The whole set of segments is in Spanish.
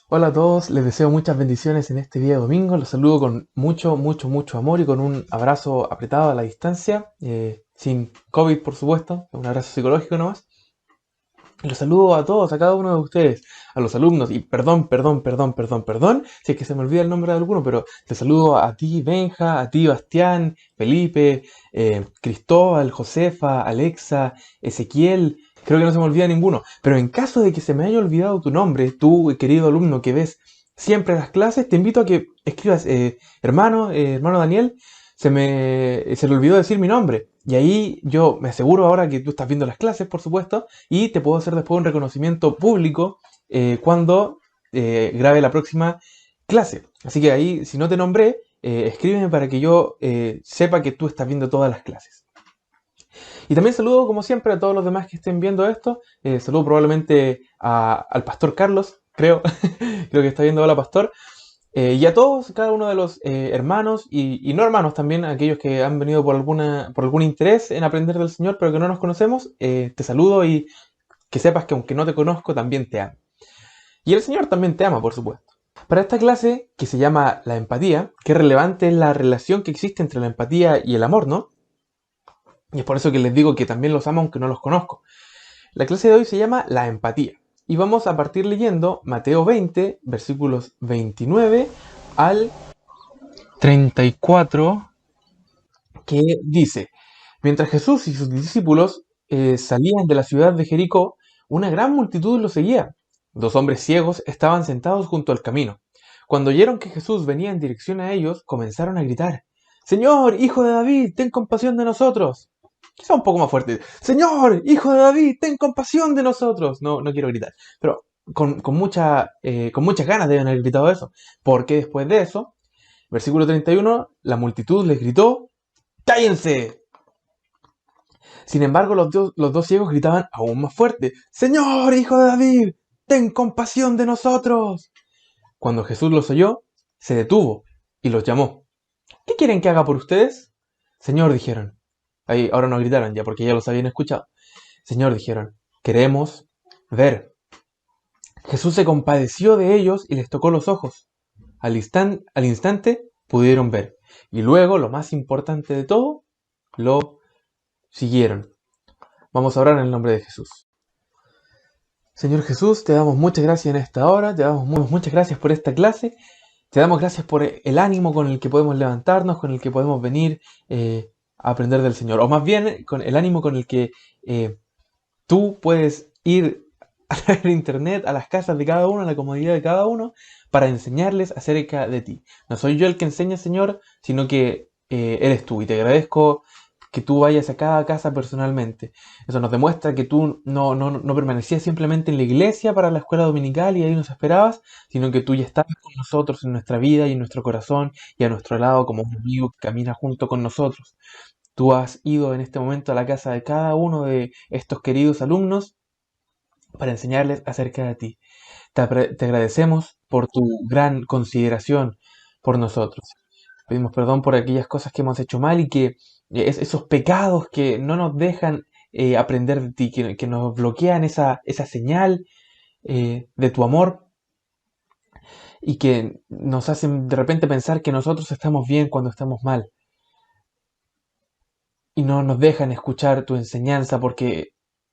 Hola a todos, les deseo muchas bendiciones en este día domingo. Los saludo con mucho amor y con un abrazo apretado a la distancia, sin COVID por supuesto, un abrazo psicológico nomás. Los saludo a todos, a cada uno de ustedes, a los alumnos, y perdón, si es que se me olvida el nombre de alguno, pero te saludo a ti, Benja, a ti, Bastián, Felipe, Cristóbal, Josefa, Alexa, Ezequiel, creo que no se me olvida ninguno, pero en caso de que se me haya olvidado tu nombre, tú, querido alumno que ves siempre las clases, te invito a que escribas, hermano Daniel, se le olvidó decir mi nombre. Y ahí yo me aseguro ahora que tú estás viendo las clases, por supuesto, y te puedo hacer después un reconocimiento público cuando grabe la próxima clase. Así que ahí, si no te nombré, escríbeme para que yo sepa que tú estás viendo todas las clases. Y también saludo, como siempre, a todos los demás que estén viendo esto. Saludo probablemente al pastor Carlos, creo, creo que está viendo. Hola, pastor. Y a todos, cada uno de los hermanos y no hermanos también, aquellos que han venido por algún interés en aprender del Señor, pero que no nos conocemos, te saludo y que sepas que aunque no te conozco, también te amo. Y el Señor también te ama, por supuesto. Para esta clase, que se llama la empatía, qué relevante es la relación que existe entre la empatía y el amor, ¿no? Y es por eso que les digo que también los amo aunque no los conozco. La clase de hoy se llama la empatía. Y vamos a partir leyendo Mateo 20, versículos 29 al 34, que dice: mientras Jesús y sus discípulos salían de la ciudad de Jericó, una gran multitud los seguía. Dos hombres ciegos estaban sentados junto al camino. Cuando oyeron que Jesús venía en dirección a ellos, comenzaron a gritar: Señor, hijo de David, ten compasión de nosotros. Quizá un poco más fuerte: Señor, hijo de David, ten compasión de nosotros. No, no quiero gritar, pero con muchas ganas deben haber gritado eso, porque después de eso, versículo 31, la multitud les gritó: ¡Cállense! Sin embargo, los dos ciegos gritaban aún más fuerte: ¡Señor, hijo de David, ten compasión de nosotros! Cuando Jesús los oyó, se detuvo y los llamó. ¿Qué quieren que haga por ustedes? Señor, dijeron. Ahí, ahora no gritaron ya porque ya los habían escuchado. Señor, dijeron, queremos ver. Jesús se compadeció de ellos y les tocó los ojos. Al instante pudieron ver. Y luego, lo más importante de todo, lo siguieron. Vamos a orar en el nombre de Jesús. Señor Jesús, te damos muchas gracias en esta hora, te damos muchas gracias por esta clase, te damos gracias por el ánimo con el que podemos levantarnos, con el que podemos venir a aprender del Señor, o más bien con el ánimo con el que tú puedes ir a través de internet a las casas de cada uno, a la comodidad de cada uno, para enseñarles acerca de ti. No soy yo el que enseña, Señor, sino que eres tú, y te agradezco que tú vayas a cada casa personalmente. Eso nos demuestra que tú no permanecías simplemente en la iglesia para la escuela dominical y ahí nos esperabas, sino que tú ya estabas con nosotros en nuestra vida y en nuestro corazón y a nuestro lado como un amigo que camina junto con nosotros. Tú has ido en este momento a la casa de cada uno de estos queridos alumnos para enseñarles acerca de ti. Te agradecemos por tu gran consideración por nosotros. Pedimos perdón por aquellas cosas que hemos hecho mal y que esos pecados que no nos dejan aprender de ti, que nos bloquean esa señal de tu amor y que nos hacen de repente pensar que nosotros estamos bien cuando estamos mal y no nos dejan escuchar tu enseñanza porque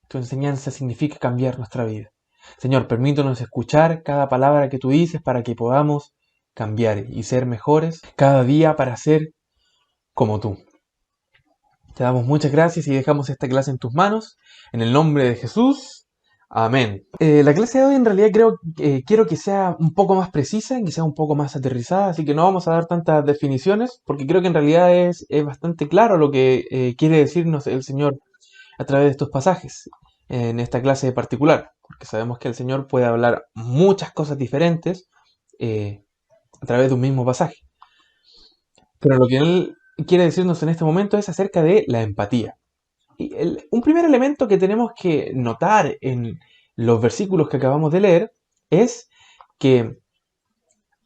tu enseñanza significa cambiar nuestra vida. Señor, permítanos escuchar cada palabra que tú dices para que podamos cambiar y ser mejores cada día para ser como tú. Te damos muchas gracias y dejamos esta clase en tus manos. En el nombre de Jesús. Amén. La clase de hoy en realidad quiero que sea un poco más precisa, que sea un poco más aterrizada, así que no vamos a dar tantas definiciones, porque creo que en realidad es bastante claro lo que quiere decirnos el Señor a través de estos pasajes en esta clase en particular, porque sabemos que el Señor puede hablar muchas cosas diferentes a través de un mismo pasaje. Pero lo que Él quiere decirnos en este momento es acerca de la empatía. Y un primer elemento que tenemos que notar en los versículos que acabamos de leer es que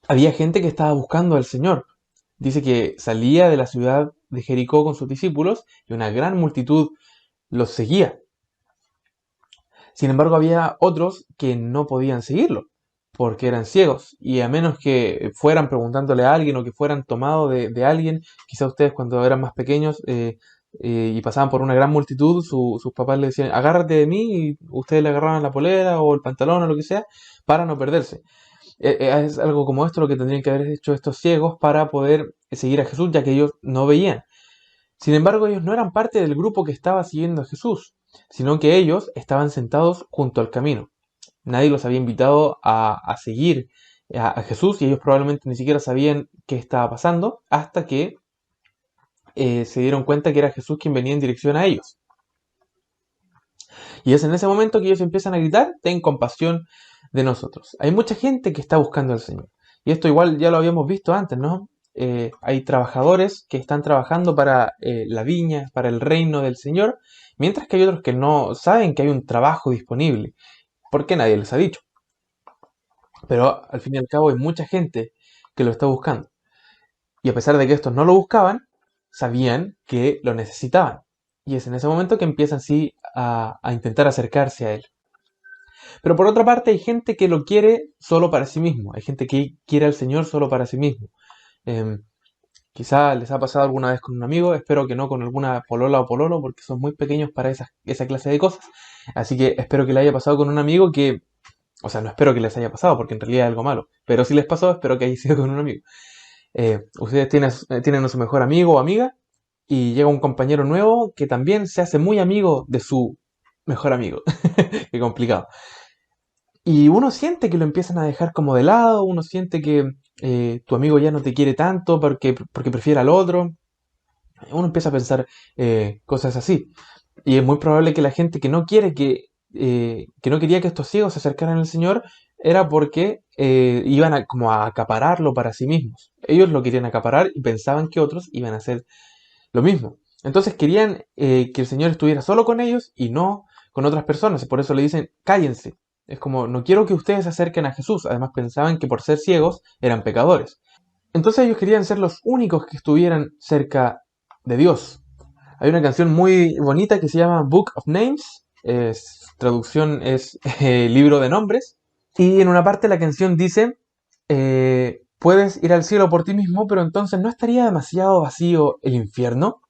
había gente que estaba buscando al Señor. Dice que salía de la ciudad de Jericó con sus discípulos y una gran multitud los seguía. Sin embargo, había otros que no podían seguirlo. porque eran ciegos, y a menos que fueran preguntándole a alguien o que fueran tomados de alguien, quizá ustedes cuando eran más pequeños y pasaban por una gran multitud, sus papás le decían, agárrate de mí, y ustedes le agarraban la polera o el pantalón o lo que sea, para no perderse. Es algo como esto lo que tendrían que haber hecho estos ciegos para poder seguir a Jesús, ya que ellos no veían. Sin embargo, ellos no eran parte del grupo que estaba siguiendo a Jesús, sino que ellos estaban sentados junto al camino. Nadie los había invitado a seguir a Jesús y ellos probablemente ni siquiera sabían qué estaba pasando hasta que se dieron cuenta que era Jesús quien venía en dirección a ellos. Y es en ese momento que ellos empiezan a gritar, ten compasión de nosotros. Hay mucha gente que está buscando al Señor. Y esto igual ya lo habíamos visto antes, ¿no? Hay trabajadores que están trabajando para la viña, para el reino del Señor, mientras que hay otros que no saben que hay un trabajo disponible, porque nadie les ha dicho. Pero al fin y al cabo hay mucha gente que lo está buscando. Y a pesar de que estos no lo buscaban, sabían que lo necesitaban. Y es en ese momento que empiezan sí a intentar acercarse a él. Pero por otra parte hay gente que lo quiere solo para sí mismo. Hay gente que quiere al Señor solo para sí mismo. Eh, Quizá les ha pasado alguna vez con un amigo, espero que no con alguna polola o pololo, porque son muy pequeños para esa clase de cosas. Así que espero que le haya pasado con un amigo que, o sea, no espero que les haya pasado, porque en realidad es algo malo. Pero si les pasó, espero que haya sido con un amigo. Ustedes tienen a su mejor amigo o amiga y llega un compañero nuevo que también se hace muy amigo de su mejor amigo. Qué complicado. Y uno siente que lo empiezan a dejar como de lado, uno siente que tu amigo ya no te quiere tanto porque prefiere al otro. Uno empieza a pensar cosas así. Y es muy probable que la gente que no quiere que no quería que estos ciegos se acercaran al Señor era porque iban como a acapararlo para sí mismos. Ellos lo querían acaparar y pensaban que otros iban a hacer lo mismo. Entonces querían que el Señor estuviera solo con ellos y no con otras personas. Por eso le dicen, cállense. Es como, no quiero que ustedes se acerquen a Jesús. Además pensaban que por ser ciegos eran pecadores. Entonces ellos querían ser los únicos que estuvieran cerca de Dios. Hay una canción muy bonita que se llama Book of Names. Traducción es libro de nombres. Y en una parte la canción dice, puedes ir al cielo por ti mismo, pero entonces ¿no estaría demasiado vacío el infierno?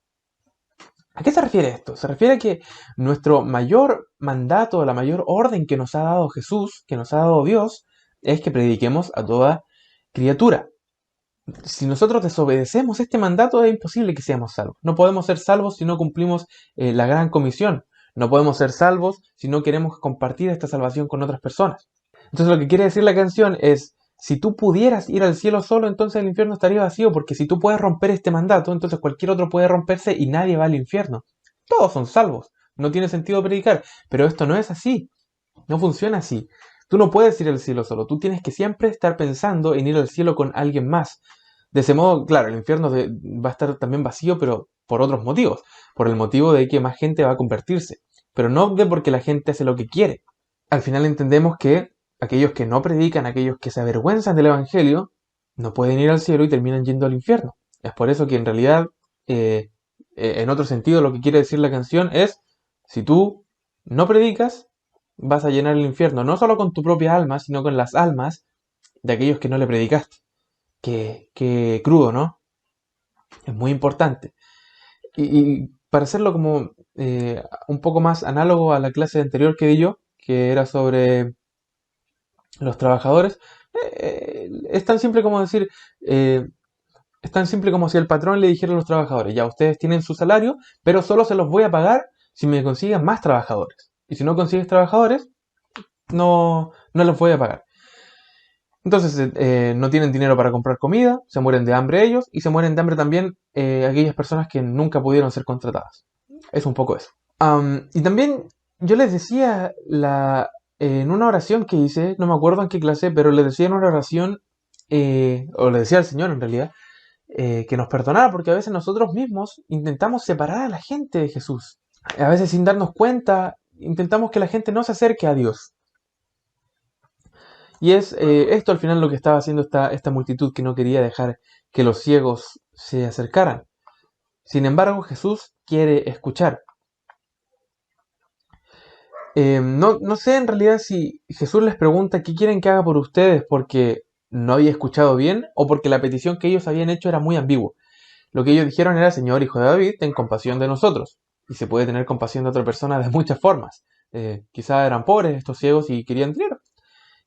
¿A qué se refiere esto? Se refiere a que nuestro mayor mandato, la mayor orden que nos ha dado Jesús, que nos ha dado Dios, es que prediquemos a toda criatura. Si nosotros desobedecemos este mandato, es imposible que seamos salvos. No podemos ser salvos si no cumplimos la gran comisión. No podemos ser salvos si no queremos compartir esta salvación con otras personas. Entonces lo que quiere decir la canción es, si tú pudieras ir al cielo solo, entonces el infierno estaría vacío, porque si tú puedes romper este mandato, entonces cualquier otro puede romperse y nadie va al infierno. Todos son salvos. No tiene sentido predicar. Pero esto no es así. No funciona así. Tú no puedes ir al cielo solo. Tú tienes que siempre estar pensando en ir al cielo con alguien más. De ese modo, claro, el infierno va a estar también vacío, pero por otros motivos. Por el motivo de que más gente va a convertirse. Pero no de porque la gente hace lo que quiere. Al final entendemos que aquellos que no predican, aquellos que se avergüenzan del Evangelio, no pueden ir al cielo y terminan yendo al infierno. Es por eso que en realidad, en otro sentido, lo que quiere decir la canción es, si tú no predicas, vas a llenar el infierno, no solo con tu propia alma, sino con las almas de aquellos que no le predicaste. Qué crudo, ¿no? Es muy importante. Y para hacerlo como un poco más análogo a la clase anterior que di yo, que era sobre los trabajadores, es tan simple como decir, es tan simple como si el patrón le dijera a los trabajadores, ya ustedes tienen su salario, pero solo se los voy a pagar si me consiguen más trabajadores. Y si no consigues trabajadores, no los voy a pagar. Entonces no tienen dinero para comprar comida, se mueren de hambre ellos y se mueren de hambre también aquellas personas que nunca pudieron ser contratadas. Es un poco eso. Y también yo les decía en una oración que hice, no me acuerdo en qué clase, pero les decía en una oración, o le decía al Señor en realidad, que nos perdonara porque a veces nosotros mismos intentamos separar a la gente de Jesús. A veces sin darnos cuenta, intentamos que la gente no se acerque a Dios. Y es esto al final lo que estaba haciendo esta multitud que no quería dejar que los ciegos se acercaran. Sin embargo, Jesús quiere escuchar. No sé en realidad si Jesús les pregunta qué quieren que haga por ustedes porque no había escuchado bien o porque la petición que ellos habían hecho era muy ambigua. Lo que ellos dijeron era: Señor, hijo de David, ten compasión de nosotros. Y se puede tener compasión de otra persona de muchas formas. Quizá eran pobres estos ciegos y querían dinero.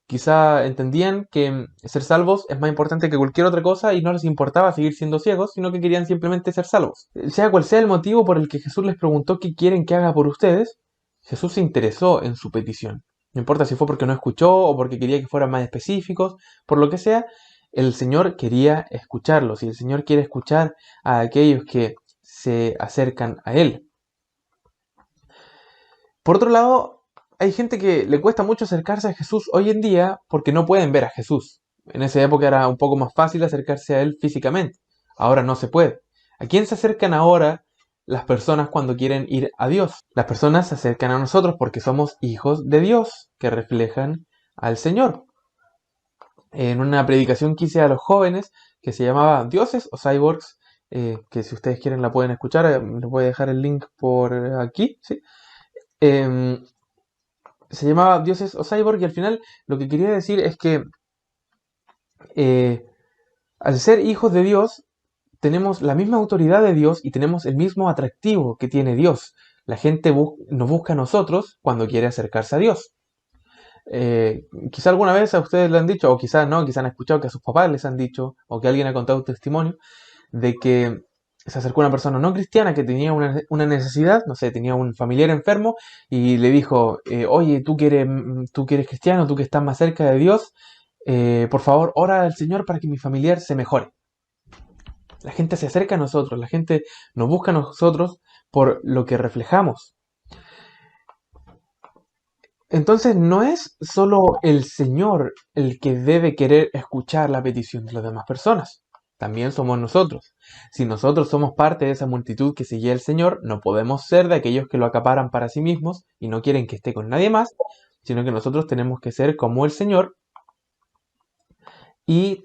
Quizá entendían que ser salvos es más importante que cualquier otra cosa y no les importaba seguir siendo ciegos, sino que querían simplemente ser salvos. Sea cual sea el motivo por el que Jesús les preguntó qué quieren que haga por ustedes, Jesús se interesó en su petición. No importa si fue porque no escuchó o porque quería que fueran más específicos, por lo que sea, el Señor quería escucharlos y el Señor quiere escuchar a aquellos que se acercan a Él. Por otro lado, hay gente que le cuesta mucho acercarse a Jesús hoy en día porque no pueden ver a Jesús. En esa época era un poco más fácil acercarse a Él físicamente. Ahora no se puede. ¿A quién se acercan ahora las personas cuando quieren ir a Dios? Las personas se acercan a nosotros porque somos hijos de Dios que reflejan al Señor. En una predicación que hice a los jóvenes que se llamaba Dioses o Cyborgs, que si ustedes quieren la pueden escuchar, les voy a dejar el link por aquí, ¿sí? Se llamaba Dioses o Cyborg y al final lo que quería decir es que al ser hijos de Dios tenemos la misma autoridad de Dios y tenemos el mismo atractivo que tiene Dios. La gente nos busca a nosotros cuando quiere acercarse a Dios. Quizá alguna vez a ustedes le han dicho, o quizá no, quizá han escuchado que a sus papás les han dicho, o que alguien ha contado un testimonio, de que se acercó una persona no cristiana que tenía una necesidad, no sé, tenía un familiar enfermo y le dijo: oye, tú que eres cristiano, tú que estás más cerca de Dios, por favor, ora al Señor para que mi familiar se mejore. La gente se acerca a nosotros, la gente nos busca a nosotros por lo que reflejamos. Entonces no es solo el Señor el que debe querer escuchar la petición de las demás personas, también somos nosotros. Si nosotros somos parte de esa multitud que seguía al Señor, no podemos ser de aquellos que lo acaparan para sí mismos y no quieren que esté con nadie más, sino que nosotros tenemos que ser como el Señor y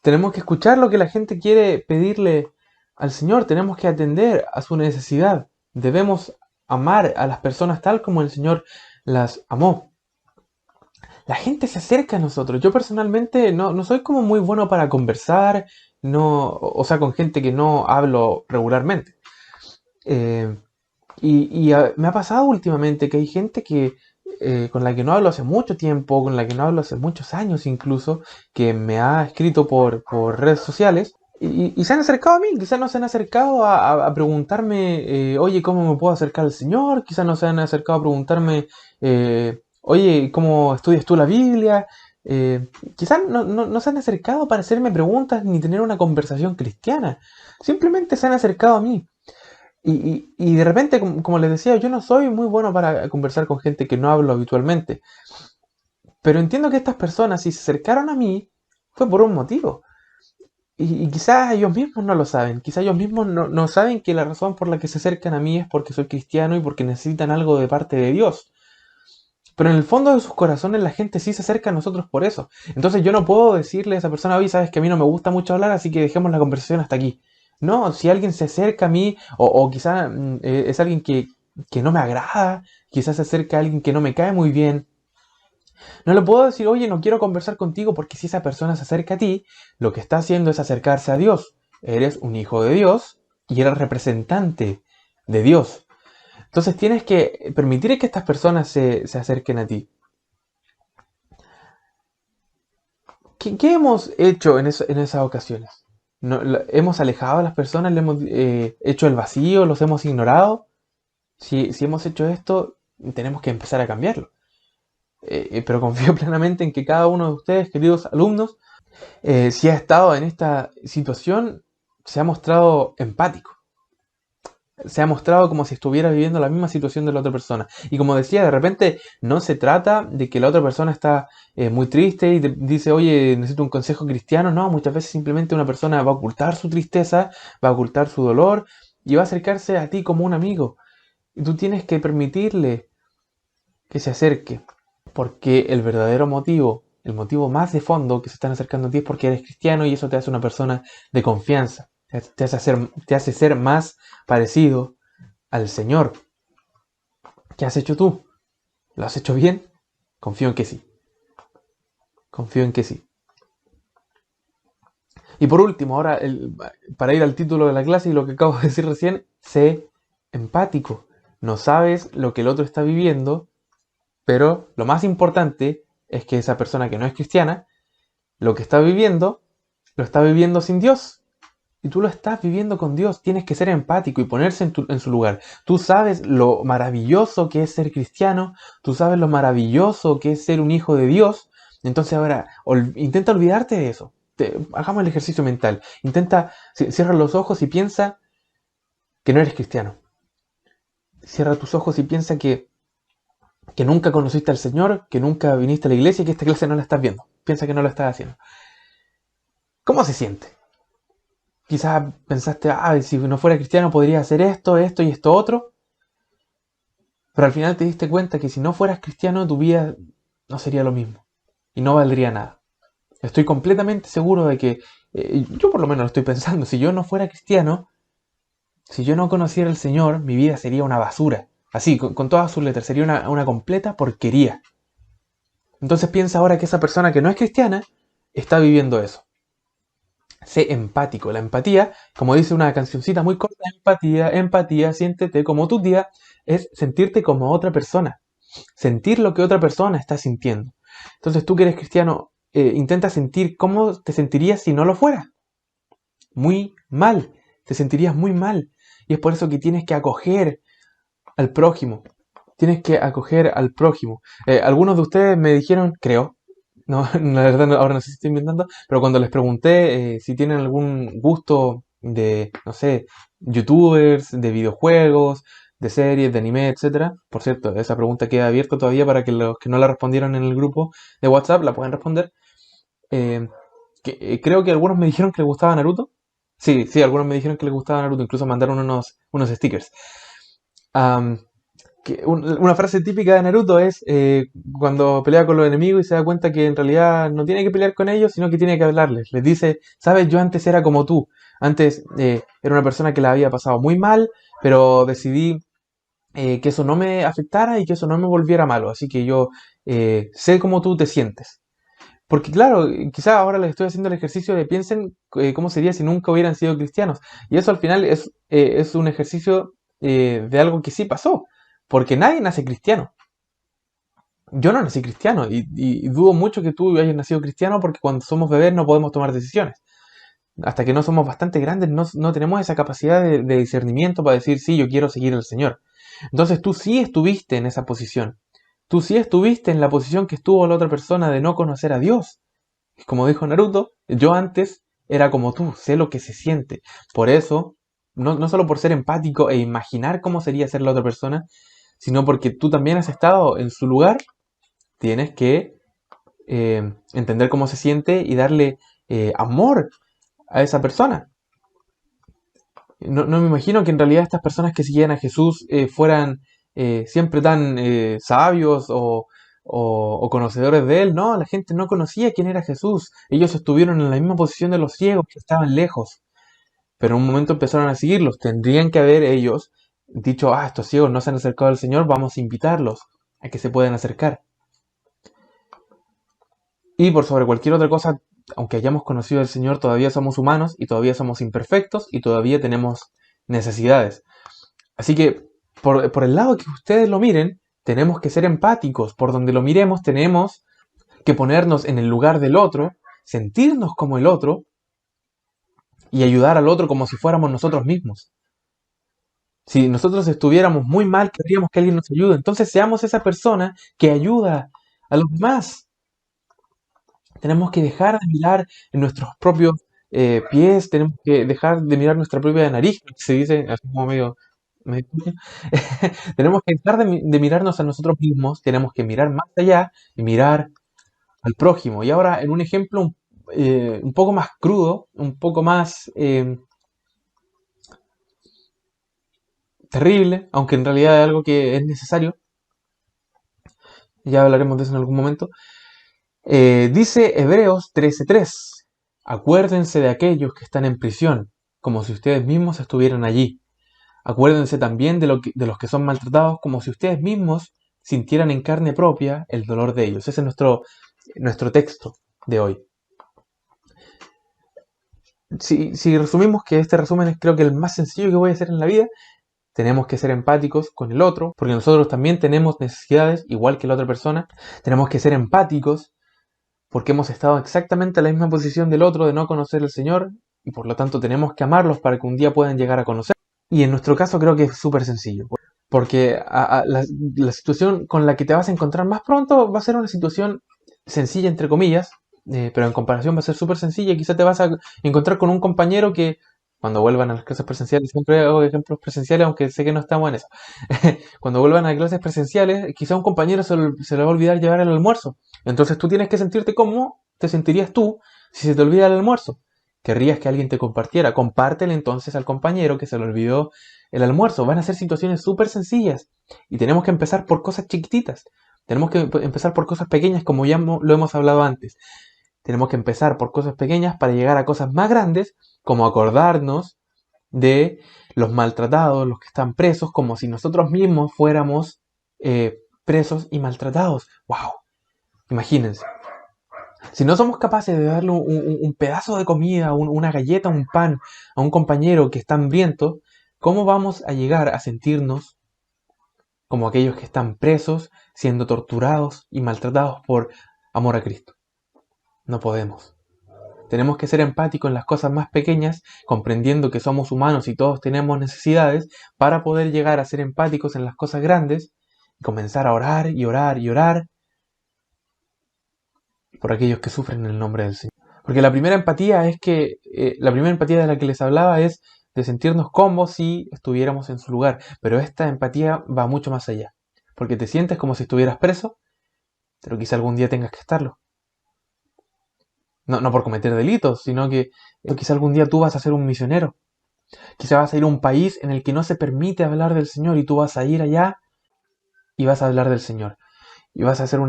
tenemos que escuchar lo que la gente quiere pedirle al Señor, tenemos que atender a su necesidad, debemos amar a las personas tal como el Señor las amó. La gente se acerca a nosotros. Yo personalmente no soy como muy bueno para conversar, no, o sea, con gente que no hablo regularmente. Eh, Me ha pasado últimamente que hay gente con la que no hablo hace mucho tiempo, con la que no hablo hace muchos años incluso, que me ha escrito por redes sociales y se han acercado a mí, quizás no se han acercado a preguntarme, oye, ¿cómo me puedo acercar al Señor? Quizás no se han acercado a preguntarme, oye, ¿cómo estudias tú la Biblia? Quizás no se han acercado para hacerme preguntas ni tener una conversación cristiana. Simplemente se han acercado a mí. Y de repente, como les decía, yo no soy muy bueno para conversar con gente que no hablo habitualmente. Pero entiendo que estas personas, si se acercaron a mí, fue por un motivo. Y quizás ellos mismos no lo saben. Quizás ellos mismos no saben que la razón por la que se acercan a mí es porque soy cristiano y porque necesitan algo de parte de Dios. Pero en el fondo de sus corazones la gente sí se acerca a nosotros por eso. Entonces yo no puedo decirle a esa persona: oye, sabes que a mí no me gusta mucho hablar, así que dejemos la conversación hasta aquí. No, si alguien se acerca a mí, o quizá es alguien que no me agrada, quizás se acerca a alguien que no me cae muy bien, no le puedo decir: oye, no quiero conversar contigo, porque si esa persona se acerca a ti, lo que está haciendo es acercarse a Dios. Eres un hijo de Dios y eres representante de Dios. Entonces tienes que permitir que estas personas se acerquen a ti. ¿Qué hemos hecho en esas ocasiones? ¿Hemos alejado a las personas? ¿Le hemos hecho el vacío? ¿Los hemos ignorado? Si hemos hecho esto, tenemos que empezar a cambiarlo. Pero confío plenamente en que cada uno de ustedes, queridos alumnos, si ha estado en esta situación, se ha mostrado empático. Se ha mostrado como si estuviera viviendo la misma situación de la otra persona. Y como decía, de repente no se trata de que la otra persona está muy triste y dice: oye, necesito un consejo cristiano. No, muchas veces simplemente una persona va a ocultar su tristeza, va a ocultar su dolor y va a acercarse a ti como un amigo. Y tú tienes que permitirle que se acerque. Porque el verdadero motivo, el motivo más de fondo que se están acercando a ti es porque eres cristiano y eso te hace una persona de confianza. Te hace ser más parecido al Señor. ¿Qué has hecho tú? ¿Lo has hecho bien? Confío en que sí. Confío en que sí. Y por último, ahora, para ir al título de la clase y lo que acabo de decir recién, sé empático. No sabes lo que el otro está viviendo, pero lo más importante es que esa persona que no es cristiana, lo que está viviendo, lo está viviendo sin Dios. Y tú lo estás viviendo con Dios. Tienes que ser empático y ponerse en su lugar. Tú sabes lo maravilloso que es ser cristiano. Tú sabes lo maravilloso que es ser un hijo de Dios. Entonces ahora, intenta olvidarte de eso. Hagamos el ejercicio mental. Intenta, cierra los ojos y piensa que no eres cristiano. Cierra tus ojos y piensa que nunca conociste al Señor, que nunca viniste a la iglesia y que esta clase no la estás viendo. Piensa que no lo estás haciendo. ¿Cómo se siente? Quizás pensaste, si no fuera cristiano podría hacer esto, esto y esto otro. Pero al final te diste cuenta que si no fueras cristiano tu vida no sería lo mismo. Y no valdría nada. Estoy completamente seguro de que, yo por lo menos lo estoy pensando, si yo no fuera cristiano, si yo no conociera al Señor, mi vida sería una basura. Así, con todas sus letras, sería una completa porquería. Entonces piensa ahora que esa persona que no es cristiana está viviendo eso. Sé empático. La empatía, como dice una cancioncita muy corta, empatía, empatía, siéntete como tu tía, es sentirte como otra persona. Sentir lo que otra persona está sintiendo. Entonces tú que eres cristiano, intenta sentir cómo te sentirías si no lo fueras. Muy mal. Te sentirías muy mal. Y es por eso que tienes que acoger al prójimo. Tienes que acoger al prójimo. Algunos de ustedes me dijeron, creo, no, la verdad ahora no sé si estoy inventando, pero cuando les pregunté si tienen algún gusto de, no sé, youtubers, de videojuegos, de series, de anime, etcétera. Por cierto, esa pregunta queda abierta todavía para que los que no la respondieron en el grupo de WhatsApp la puedan responder. Eh, Creo que algunos me dijeron que les gustaba Naruto. Sí, sí, algunos me dijeron que les gustaba Naruto, incluso mandaron unos stickers. Am, una frase típica de Naruto es cuando pelea con los enemigos y se da cuenta que en realidad no tiene que pelear con ellos, sino que tiene que hablarles. Les dice, sabes, yo antes era como tú. Antes era una persona que la había pasado muy mal, pero decidí que eso no me afectara y que eso no me volviera malo. Así que yo sé cómo tú te sientes. Porque claro, quizás ahora les estoy haciendo el ejercicio de piensen cómo sería si nunca hubieran sido cristianos. Y eso al final es un ejercicio de algo que sí pasó. Porque nadie nace cristiano. Yo no nací cristiano y dudo mucho que tú hayas nacido cristiano porque cuando somos bebés no podemos tomar decisiones. Hasta que no somos bastante grandes no tenemos esa capacidad de discernimiento para decir, sí, yo quiero seguir al Señor. Entonces tú sí estuviste en esa posición. Tú sí estuviste en la posición que estuvo la otra persona de no conocer a Dios. Como dijo Naruto, yo antes era como tú, sé lo que se siente. Por eso, no solo por ser empático e imaginar cómo sería ser la otra persona, sino porque tú también has estado en su lugar, tienes que entender cómo se siente y darle amor a esa persona. No me imagino que en realidad estas personas que seguían a Jesús fueran siempre tan sabios o conocedores de él. No, la gente no conocía quién era Jesús. Ellos estuvieron en la misma posición de los ciegos que estaban lejos. Pero en un momento empezaron a seguirlos. Tendrían que haber ellos dicho, estos ciegos no se han acercado al Señor, vamos a invitarlos a que se puedan acercar. Y por sobre cualquier otra cosa, aunque hayamos conocido al Señor, todavía somos humanos y todavía somos imperfectos y todavía tenemos necesidades. Así que, por el lado que ustedes lo miren, tenemos que ser empáticos. Por donde lo miremos, tenemos que ponernos en el lugar del otro, sentirnos como el otro y ayudar al otro como si fuéramos nosotros mismos. Si nosotros estuviéramos muy mal, querríamos que alguien nos ayude. Entonces seamos esa persona que ayuda a los demás. Tenemos que dejar de mirar en nuestros propios pies, tenemos que dejar de mirar nuestra propia nariz, se dice así como medio tenemos que dejar de mirarnos a nosotros mismos, tenemos que mirar más allá y mirar al prójimo. Y ahora en un ejemplo un poco más crudo, un poco más terrible, aunque en realidad es algo que es necesario, ya hablaremos de eso en algún momento. Dice Hebreos 13:3, acuérdense de aquellos que están en prisión, como si ustedes mismos estuvieran allí. Acuérdense también de los que son maltratados, como si ustedes mismos sintieran en carne propia el dolor de ellos. Ese es nuestro texto de hoy. Si resumimos, que este resumen es creo que el más sencillo que voy a hacer en la vida, tenemos que ser empáticos con el otro, porque nosotros también tenemos necesidades, igual que la otra persona. Tenemos que ser empáticos porque hemos estado exactamente en la misma posición del otro de no conocer al Señor, y por lo tanto tenemos que amarlos para que un día puedan llegar a conocer. Y en nuestro caso creo que es súper sencillo, porque la situación con la que te vas a encontrar más pronto va a ser una situación sencilla, entre comillas, pero en comparación va a ser súper sencilla. Quizá te vas a encontrar con un compañero que, cuando vuelvan a las clases presenciales, siempre hago ejemplos presenciales, aunque sé que no estamos en eso. Cuando vuelvan a clases presenciales, quizá un compañero se le va a olvidar llevar el almuerzo. Entonces tú tienes que sentirte como te sentirías tú si se te olvida el almuerzo. Querrías que alguien te compartiera. Compártele entonces al compañero que se le olvidó el almuerzo. Van a ser situaciones súper sencillas. Y tenemos que empezar por cosas chiquititas. Tenemos que empezar por cosas pequeñas, como ya lo hemos hablado antes. Tenemos que empezar por cosas pequeñas para llegar a cosas más grandes, como acordarnos de los maltratados, los que están presos, como si nosotros mismos fuéramos presos y maltratados. ¡Wow! Imagínense. Si no somos capaces de darle un pedazo de comida, una galleta, un pan a un compañero que está hambriento, ¿cómo vamos a llegar a sentirnos como aquellos que están presos, siendo torturados y maltratados por amor a Cristo? No podemos. Tenemos que ser empáticos en las cosas más pequeñas, comprendiendo que somos humanos y todos tenemos necesidades, para poder llegar a ser empáticos en las cosas grandes y comenzar a orar y orar y orar por aquellos que sufren en el nombre del Señor. Porque la primera empatía la primera empatía de la que les hablaba es de sentirnos como si estuviéramos en su lugar. Pero esta empatía va mucho más allá. Porque te sientes como si estuvieras preso, pero quizá algún día tengas que estarlo. No por cometer delitos, sino que quizá algún día tú vas a ser un misionero. Quizá vas a ir a un país en el que no se permite hablar del Señor, y tú vas a ir allá y vas a hablar del Señor. Y vas a ser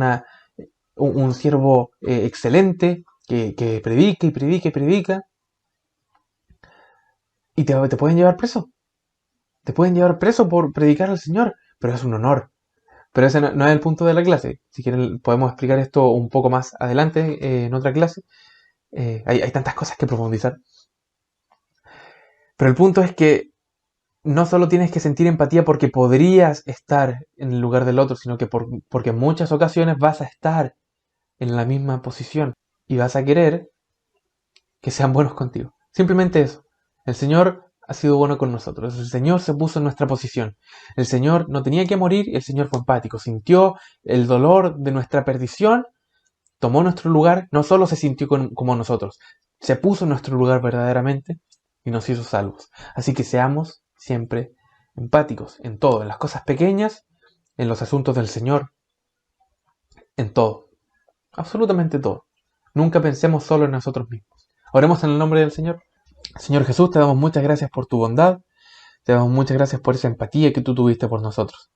un siervo excelente que predica y predica y predica. Y te pueden llevar preso. Te pueden llevar preso por predicar al Señor, pero es un honor. Pero ese no es el punto de la clase. Si quieren podemos explicar esto un poco más adelante en otra clase. Hay tantas cosas que profundizar. Pero el punto es que no solo tienes que sentir empatía porque podrías estar en el lugar del otro, sino que porque en muchas ocasiones vas a estar en la misma posición y vas a querer que sean buenos contigo. Simplemente eso. El Señor ha sido bueno con nosotros. El Señor se puso en nuestra posición. El Señor no tenía que morir y el Señor fue empático. Sintió el dolor de nuestra perdición, tomó nuestro lugar, no solo se sintió como nosotros, se puso en nuestro lugar verdaderamente y nos hizo salvos. Así que seamos siempre empáticos en todo, en las cosas pequeñas, en los asuntos del Señor, en todo, absolutamente todo. Nunca pensemos solo en nosotros mismos. Oremos en el nombre del Señor. Señor Jesús, te damos muchas gracias por tu bondad, te damos muchas gracias por esa empatía que tú tuviste por nosotros.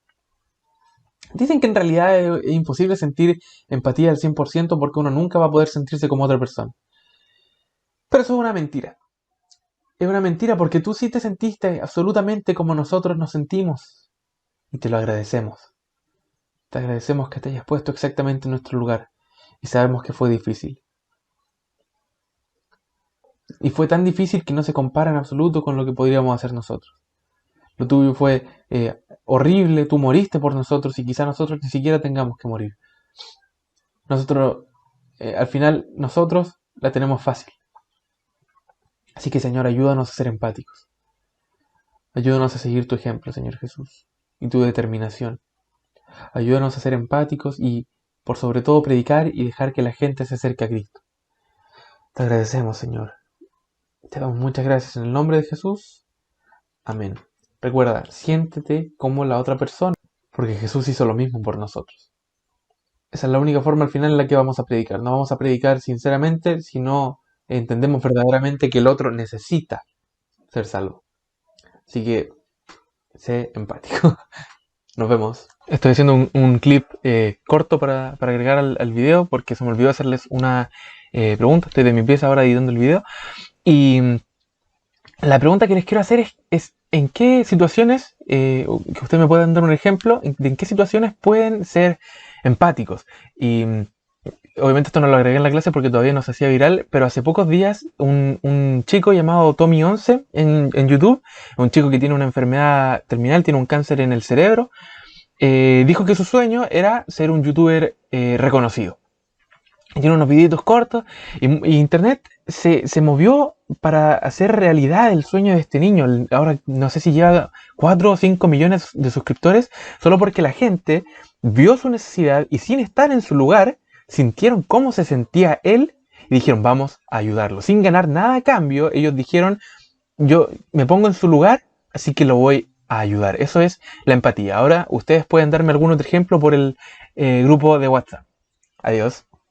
Dicen que en realidad es imposible sentir empatía al 100% porque uno nunca va a poder sentirse como otra persona. Pero eso es una mentira. Es una mentira porque tú sí te sentiste absolutamente como nosotros nos sentimos. Y te lo agradecemos. Te agradecemos que te hayas puesto exactamente en nuestro lugar. Y sabemos que fue difícil. Y fue tan difícil que no se compara en absoluto con lo que podríamos hacer nosotros. Lo tuyo fue horrible, tú moriste por nosotros y quizá nosotros ni siquiera tengamos que morir. Nosotros, al final, nosotros la tenemos fácil. Así que, Señor, ayúdanos a ser empáticos. Ayúdanos a seguir tu ejemplo, Señor Jesús, y tu determinación. Ayúdanos a ser empáticos y, por sobre todo, predicar y dejar que la gente se acerque a Cristo. Te agradecemos, Señor. Te damos muchas gracias en el nombre de Jesús. Amén. Recuerda, siéntete como la otra persona, porque Jesús hizo lo mismo por nosotros. Esa es la única forma al final en la que vamos a predicar. No vamos a predicar sinceramente si no entendemos verdaderamente que el otro necesita ser salvo. Así que, sé empático. Nos vemos. Estoy haciendo un clip corto para agregar al video porque se me olvidó hacerles una pregunta. Estoy de mi pieza ahora editando el video. Y la pregunta que les quiero hacer es ¿en qué situaciones que ustedes me puedan dar un ejemplo de en qué situaciones pueden ser empáticos. Y obviamente esto no lo agregué en la clase porque todavía no se hacía viral, pero hace pocos días un chico llamado Tommy11 en YouTube, un chico que tiene una enfermedad terminal, tiene un cáncer en el cerebro, dijo que su sueño era ser un youtuber reconocido. Tiene unos videitos cortos y internet se movió para hacer realidad el sueño de este niño. Ahora no sé si lleva 4 o 5 millones de suscriptores, solo porque la gente vio su necesidad y sin estar en su lugar, sintieron cómo se sentía él y dijeron, vamos a ayudarlo. Sin ganar nada a cambio, ellos dijeron, yo me pongo en su lugar, así que lo voy a ayudar. Eso es la empatía. Ahora ustedes pueden darme algún otro ejemplo por el grupo de WhatsApp. Adiós.